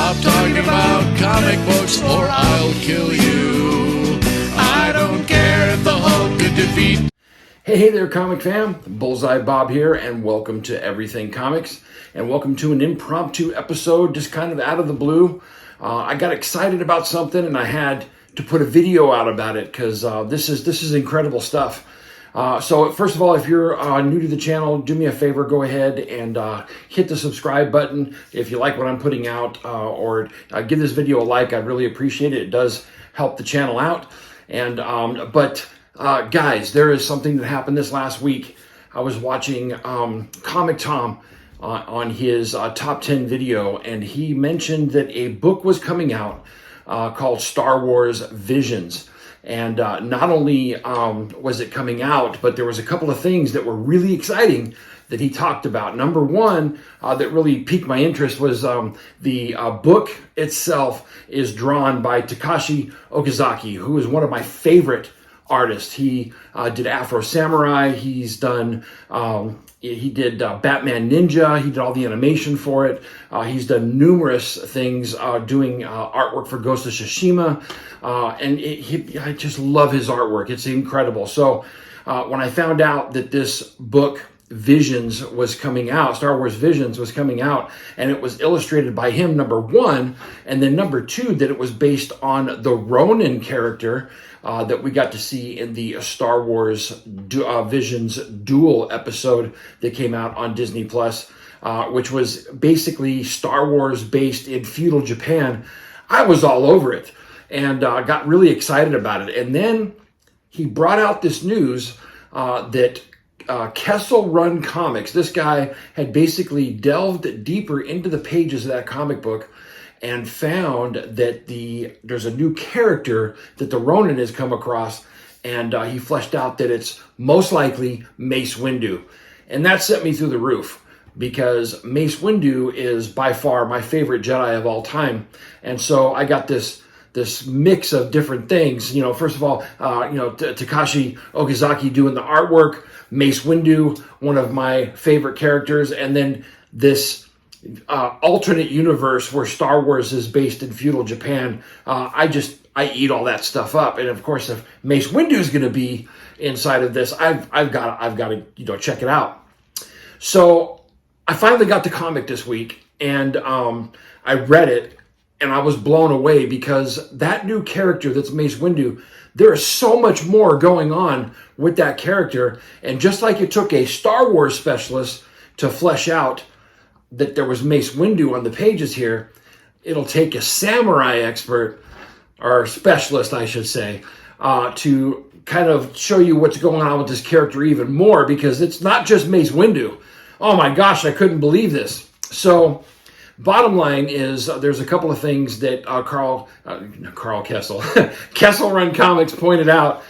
Stop talking about comic books or I'll kill you. I don't care if the Hulk could defeat. Hey there, comic fam. Bullseye Bob here, and welcome to Everything Comics. And welcome to an impromptu episode, just kind of out of the blue. I got excited about something, and I had to put a video out about it because this is incredible stuff. So first of all, if you're new to the channel, do me a favor, go ahead and hit the subscribe button if you like what I'm putting out, or give this video a like. I really appreciate it. It does help the channel out. And guys, there is something that happened this last week. I was watching Comic Tom on his top 10 video, and he mentioned that a book was coming out called Star Wars Visions. And not only was it coming out, but there was a couple of things that were really exciting that he talked about. Number one that really piqued my interest was the book itself is drawn by Takashi Okazaki, who is one of my favorite artists. He did Afro Samurai. He's done he did Batman Ninja. He did all the animation for it. He's done numerous things doing artwork for Ghost of Tsushima. I just love his artwork. It's incredible. So when I found out that this book, Visions, was coming out, Star Wars Visions was coming out, and it was illustrated by him, number one, and then number two, that it was based on the Ronin character that we got to see in the Star Wars Visions Duel episode that came out on Disney Plus, which was basically Star Wars based in feudal Japan. I was all over it and got really excited about it. And then he brought out this news that Kessel Run Comics, this guy had basically delved deeper into the pages of that comic book and found that there's a new character that the Ronin has come across, and he fleshed out that it's most likely Mace Windu. And that sent me through the roof, because Mace Windu is by far my favorite Jedi of all time. And so I got this mix of different things. You know, first of all, Takashi Okazaki doing the artwork, Mace Windu, one of my favorite characters, and then this alternate universe where Star Wars is based in feudal Japan. I eat all that stuff up. And of course, if Mace Windu is going to be inside of this, I've got to check it out. So I finally got the comic this week, and I read it, and I was blown away, because that new character that's Mace Windu, there is so much more going on with that character. And just like it took a Star Wars specialist to flesh out that there was Mace Windu on the pages here, it'll take a samurai expert, or specialist, I should say, to kind of show you what's going on with this character even more, because it's not just Mace Windu. Oh my gosh, I couldn't believe this. So bottom line is, there's a couple of things that Kessel Run Comics pointed out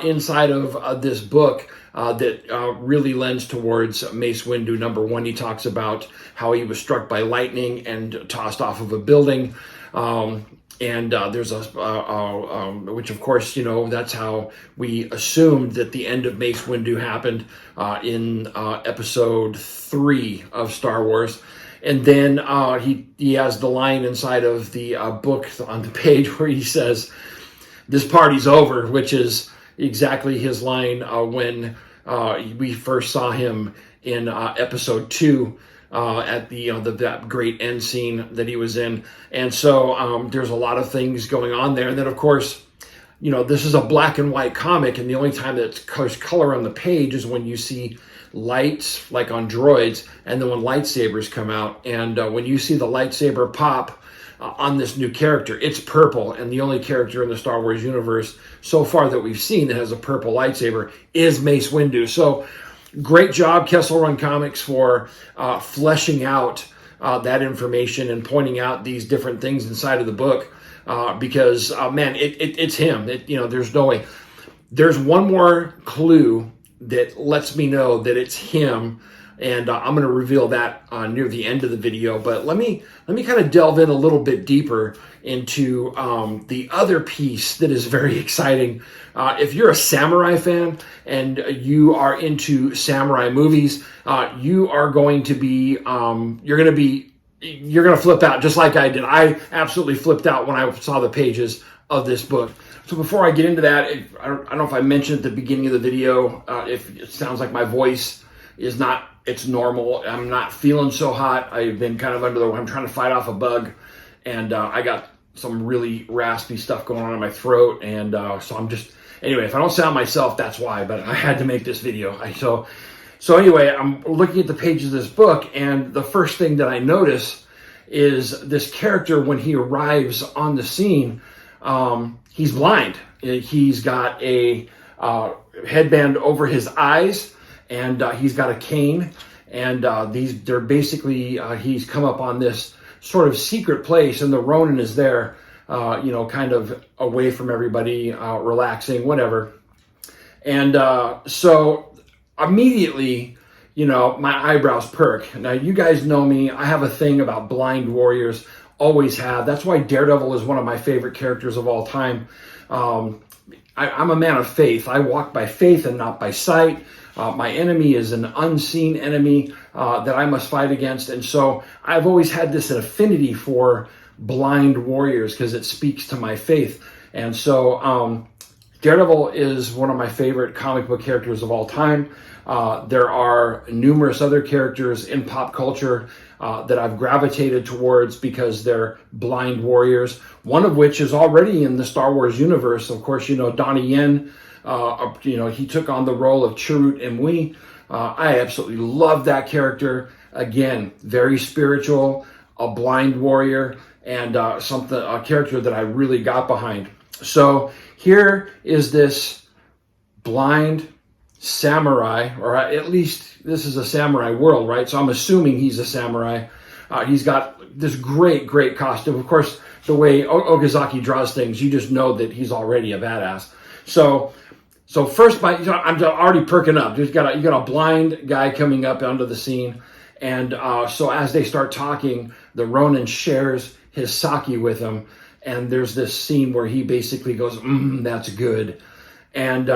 inside of this book that really lends towards Mace Windu. Number one, he talks about how he was struck by lightning and tossed off of a building. There's which of course, that's how we assumed that the end of Mace Windu happened in episode 3 of Star Wars. And then he has the line inside of the book on the page where he says, "This party's over," which is exactly his line when we first saw him in episode 2 at that great end scene that he was in. And so there's a lot of things going on there. And then, of course, this is a black and white comic, and the only time that there's color on the page is when you see lights, like on droids, and then when lightsabers come out. And when you see the lightsaber pop on this new character, it's purple, and the only character in the Star Wars universe so far that we've seen that has a purple lightsaber is Mace Windu. So great job, Kessel Run Comics, for fleshing out that information and pointing out these different things inside of the book, because man, it's him. There's no way. There's one more clue that lets me know that it's him, and I'm going to reveal that near the end of the video. But let me kind of delve in a little bit deeper into the other piece that is very exciting. If you're a samurai fan and you are into samurai movies, you're going to be you're going to flip out just like I did. I absolutely flipped out when I saw the pages of this book. So before I get into that, I don't know if I mentioned at the beginning of the video, if it sounds like my voice is not, it's normal. I'm not feeling so hot. I've been kind of I'm trying to fight off a bug, and I got some really raspy stuff going on in my throat. And so I'm just, anyway, if I don't sound myself, that's why, but I had to make this video. So anyway, I'm looking at the pages of this book, and the first thing that I notice is this character, when he arrives on the scene, he's blind. He's got a headband over his eyes, and he's got a cane, and they're basically, he's come up on this sort of secret place, and the Ronin is there, kind of away from everybody, relaxing, whatever. And so immediately, my eyebrows perk. Now, you guys know me. I have a thing about blind warriors, always have. That's why Daredevil is one of my favorite characters of all time. I'm a man of faith. I walk by faith and not by sight. My enemy is an unseen enemy that I must fight against. And so I've always had this affinity for blind warriors because it speaks to my faith. And so Daredevil is one of my favorite comic book characters of all time. There are numerous other characters in pop culture that I've gravitated towards because they're blind warriors, one of which is already in the Star Wars universe. Of course, Donnie Yen, he took on the role of Chirrut Imwe. I absolutely love that character. Again, very spiritual, a blind warrior, and a character that I really got behind. So here is this blind samurai, or at least this is a samurai world, right? So I'm assuming he's a samurai. He's got this great costume. Of course, the way Okazaki draws things, you just know that he's already a badass. So first, I'm already perking up. You got a blind guy coming up onto the scene, and so as they start talking, the Ronin shares his sake with him. And there's this scene where he basically goes, that's good. And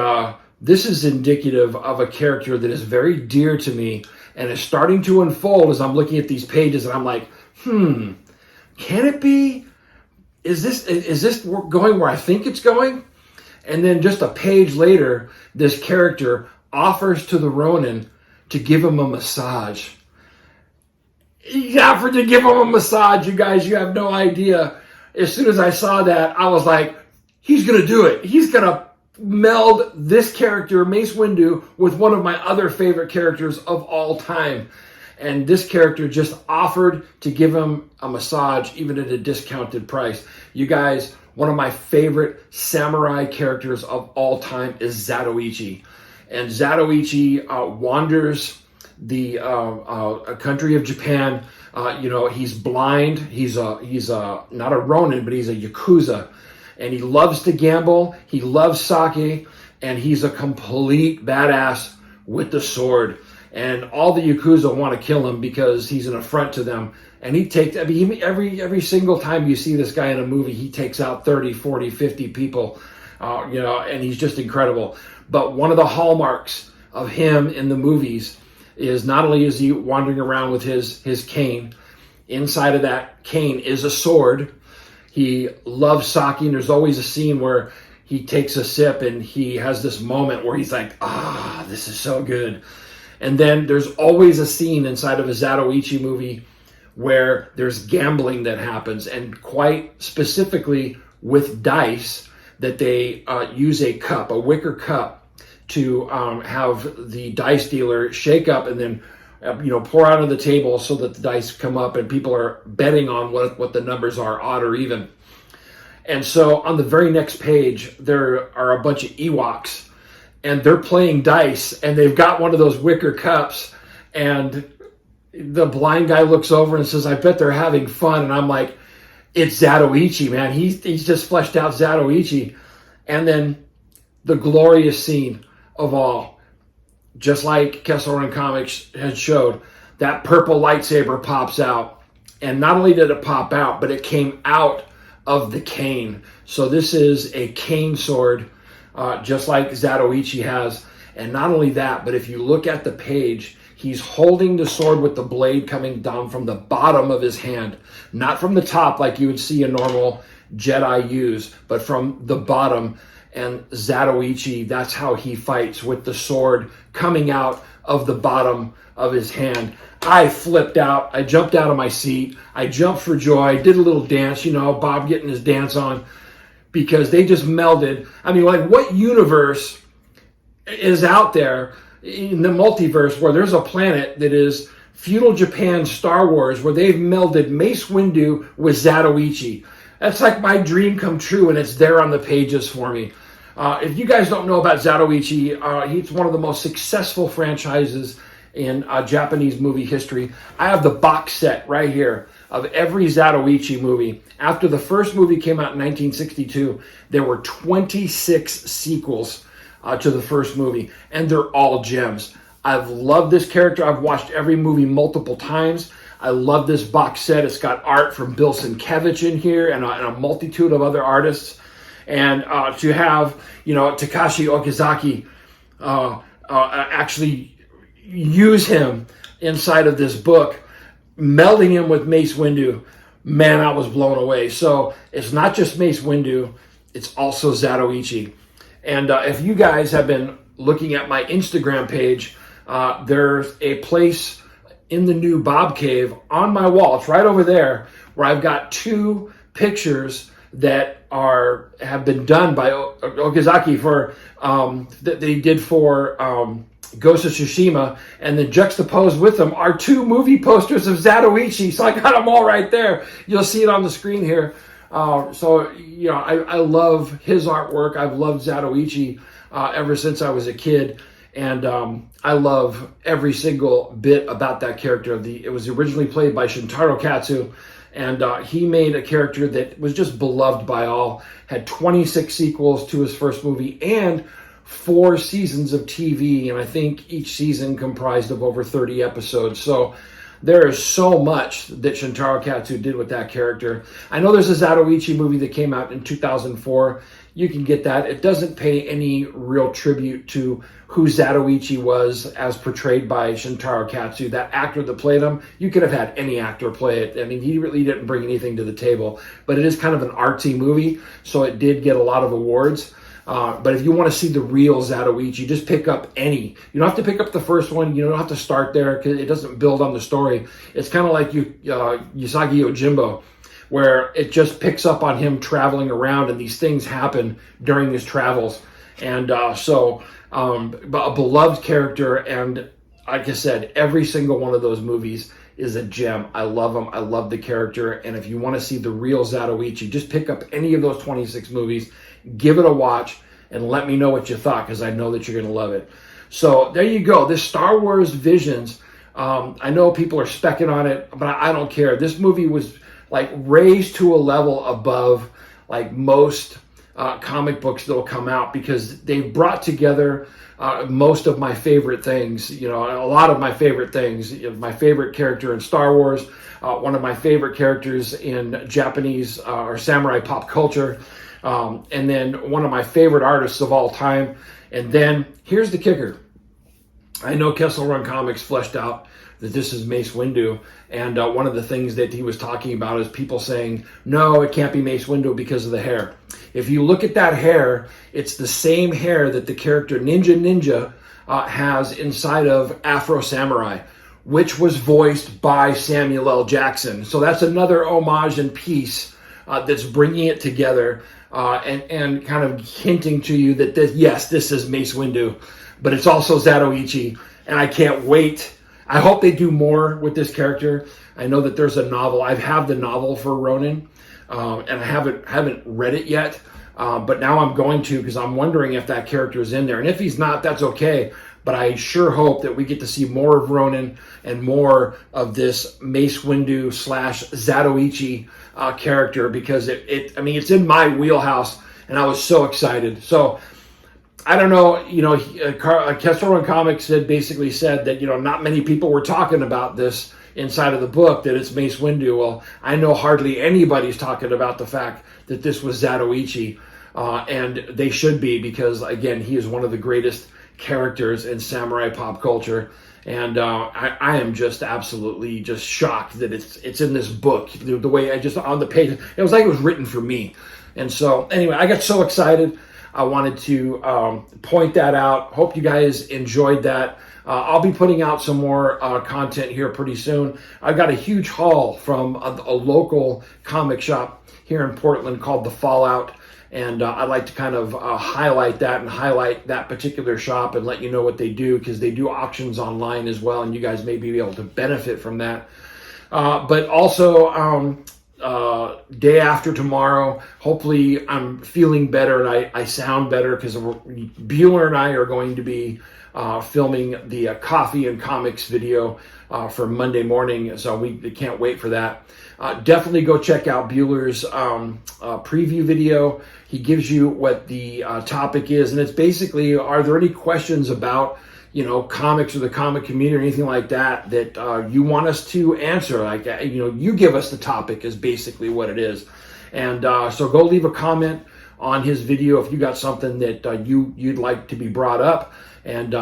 this is indicative of a character that is very dear to me and is starting to unfold as I'm looking at these pages. And I'm like, can it be? Is this going where I think it's going? And then just a page later, this character offers to the Ronin to give him a massage. He offered to give him a massage, you guys. You have no idea. As soon as I saw that, I was like, he's going to do it. He's going to meld this character, Mace Windu, with one of my other favorite characters of all time. And this character just offered to give him a massage, even at a discounted price. You guys, one of my favorite samurai characters of all time is Zatoichi. And Zatoichi wanders the country of Japan. He's blind. He's not a Ronin, but he's a Yakuza. And he loves to gamble. He loves sake. And he's a complete badass with the sword. And all the Yakuza want to kill him because he's an affront to them. And every single time you see this guy in a movie, he takes out 30, 40, 50 people, and he's just incredible. But one of the hallmarks of him in the movies is not only is he wandering around with his cane, inside of that cane is a sword. He loves sake, and there's always a scene where he takes a sip and he has this moment where he's like, this is so good. And then there's always a scene inside of a Zatoichi movie where there's gambling that happens, and quite specifically with dice, that they use a wicker cup, to have the dice dealer shake up and then pour out on the table so that the dice come up and people are betting on what the numbers are, odd or even. And so on the very next page, there are a bunch of Ewoks, and they're playing dice, and they've got one of those wicker cups, and the blind guy looks over and says, I bet they're having fun. And I'm like, it's Zatoichi, man. He's just fleshed out Zatoichi. And then the glorious scene of all, just like Kessel Run Comics had showed, that purple lightsaber pops out. And not only did it pop out, but it came out of the cane. So this is a cane sword, just like Zatoichi has. And not only that, but if you look at the page, He's holding the sword with the blade coming down from the bottom of his hand, not from the top like you would see a normal Jedi use, but from the bottom. And Zatoichi, that's how he fights, with the sword coming out of the bottom of his hand. I flipped out. I jumped out of my seat. I jumped for joy, did a little dance, Bob getting his dance on, because they just melded. I mean, like, what universe is out there in the multiverse where there's a planet that is feudal Japan Star Wars, where they've melded Mace Windu with Zatoichi? That's like my dream come true, and it's there on the pages for me. If you guys don't know about Zatoichi, he's one of the most successful franchises in Japanese movie history. I have the box set right here of every Zatoichi movie. After the first movie came out in 1962, there were 26 sequels to the first movie, and they're all gems. I've loved this character. I've watched every movie multiple times. I love this box set. It's got art from Bill Sienkiewicz in here, and a multitude of other artists. And to have, Takashi Okazaki actually use him inside of this book, melding him with Mace Windu, man, I was blown away. So it's not just Mace Windu, it's also Zatoichi. And if you guys have been looking at my Instagram page, there's a place in the new Bob Cave on my wall. It's right over there, where I've got 2 pictures that have been done by Okazaki for that they did for Ghost of Tsushima, and then juxtaposed with them are 2 movie posters of Zatoichi. So I got them all right there. You'll see it on the screen here. I love his artwork. I've loved Zatoichi ever since I was a kid. And I love every single bit about that character. It was originally played by Shintaro Katsu, and he made a character that was just beloved by all, had 26 sequels to his first movie, and 4 seasons of TV, and I think each season comprised of over 30 episodes. So there is so much that Shintaro Katsu did with that character. I know there's a Zatoichi movie that came out in 2004. You can get that. It doesn't pay any real tribute to who Zatoichi was as portrayed by Shintaro Katsu. That actor that played him, you could have had any actor play it. I mean, he really didn't bring anything to the table. But it is kind of an artsy movie, so it did get a lot of awards. But if you want to see the real Zatoichi, just pick up any. You don't have to pick up the first one. You don't have to start there, because it doesn't build on the story. It's kind of like Usagi Yojimbo, where it just picks up on him traveling around, and these things happen during his travels. And a beloved character, and like I said, every single one of those movies is a gem. I love them. I love the character. And if you want to see the real Zatoichi, just pick up any of those 26 movies, give it a watch, and let me know what you thought, because I know that you're going to love it. So there you go. This Star Wars Visions, I know people are specking on it, but I don't care. This movie was like raised to a level above like most comic books that'll come out, because they've brought together most of my favorite things, a lot of my favorite things. My favorite character in Star Wars, one of my favorite characters in Japanese or samurai pop culture, and then one of my favorite artists of all time. And then here's the kicker. I know Kessel Run Comics fleshed out that this is Mace Windu, and one of the things that he was talking about is people saying, no, it can't be Mace Windu because of the hair. If you look at that hair, it's the same hair that the character Ninja has inside of Afro Samurai, which was voiced by Samuel L. Jackson. So that's another homage and piece that's bringing it together and kind of hinting to you that this is Mace Windu, but it's also Zatoichi, and I can't wait. I hope they do more with this character. I know that there's a novel. I have the novel for Ronin, and I haven't read it yet, but now I'm going to, because I'm wondering if that character is in there. And if he's not, that's okay. But I sure hope that we get to see more of Ronin and more of this Mace Windu / Zatoichi character, because it's in my wheelhouse, and I was so excited. So I don't know, Kessel Run Comics basically said that, not many people were talking about this inside of the book, that it's Mace Windu. Well, I know hardly anybody's talking about the fact that this was Zatoichi, and they should be, because, again, he is one of the greatest characters in samurai pop culture, And I am just absolutely just shocked that it's in this book. The way I just on the page, it was like it was written for me. And so anyway, I got so excited. I wanted to point that out. Hope you guys enjoyed that. I'll be putting out some more content here pretty soon. I've got a huge haul from a local comic shop here in Portland called The Fallout. And I'd like to kind of highlight that and highlight that particular shop and let you know what they do, because they do auctions online as well, and you guys may be able to benefit from that. But also, day after tomorrow, hopefully I'm feeling better and I sound better, because Bueller and I are going to be filming the coffee and comics video for Monday morning, so we can't wait for that. Definitely go check out Bueller's preview video. He gives you what the topic is, and it's basically, are there any questions about, comics or the comic community or anything like that that you want us to answer? Like, you give us the topic is basically what it is. And so go leave a comment on his video if you got something that you'd like to be brought up. And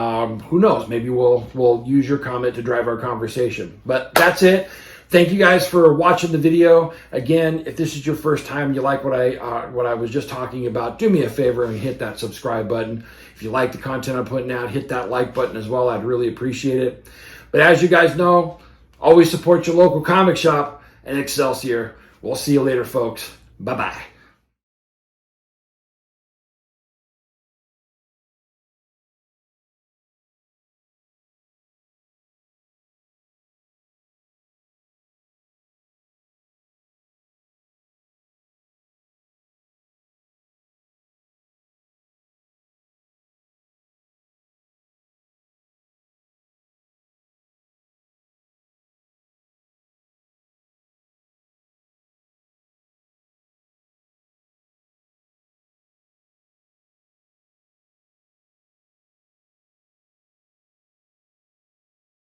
who knows, maybe we'll use your comment to drive our conversation. But that's it. Thank you guys for watching the video. Again, if this is your first time, you like what I was just talking about, do me a favor and hit that subscribe button. If you like the content I'm putting out, hit that like button as well. I'd really appreciate it. But as you guys know, always support your local comic shop, and Excelsior. We'll see you later, folks. Bye-bye.